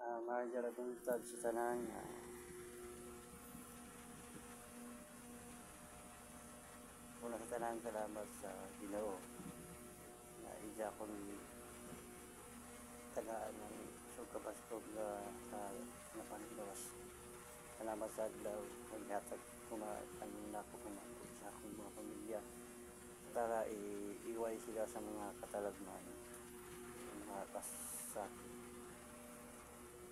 Mahal buntag sa tanan nga una sa tanan salamat sa Ginoo na iya akong tagaan ng sugkabastog nga sa napanilawas. Salamat sa adlaw maghatag ang nako kumangkot sa akong mga pamilya para iiway sila sa mga katalagman, mga kasakit.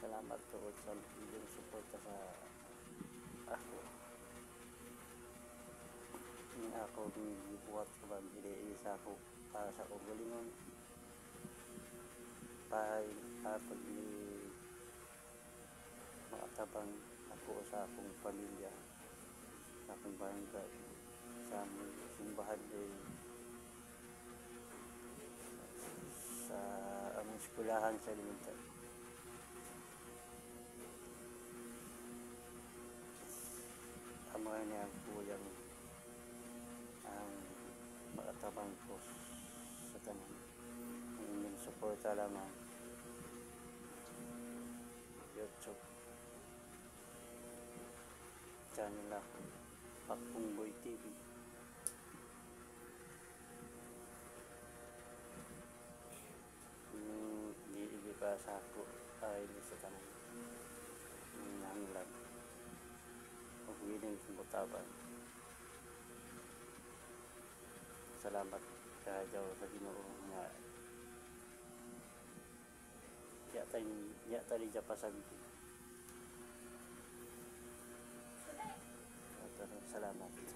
Salamat tuod sa inyong suporta sa ako. Ini ako gibuhat ko ba sa ako para sa akong galingon. Pag ni makatabang ako sa akong pamilya, sa akong barangay, sa aming simbahan sa aming skulahan sa elemental. Amahan niya po yung ang makatabang ko sa tanan. Ang inyong suporta lamang YouTube channel ako, Pakpungboy TV. Hindi pa sa ako ay sa tanan ng nanglag o willing sumutaban. Salamat kajaw sa Ginoo nga yata ni Japasag. Salamat.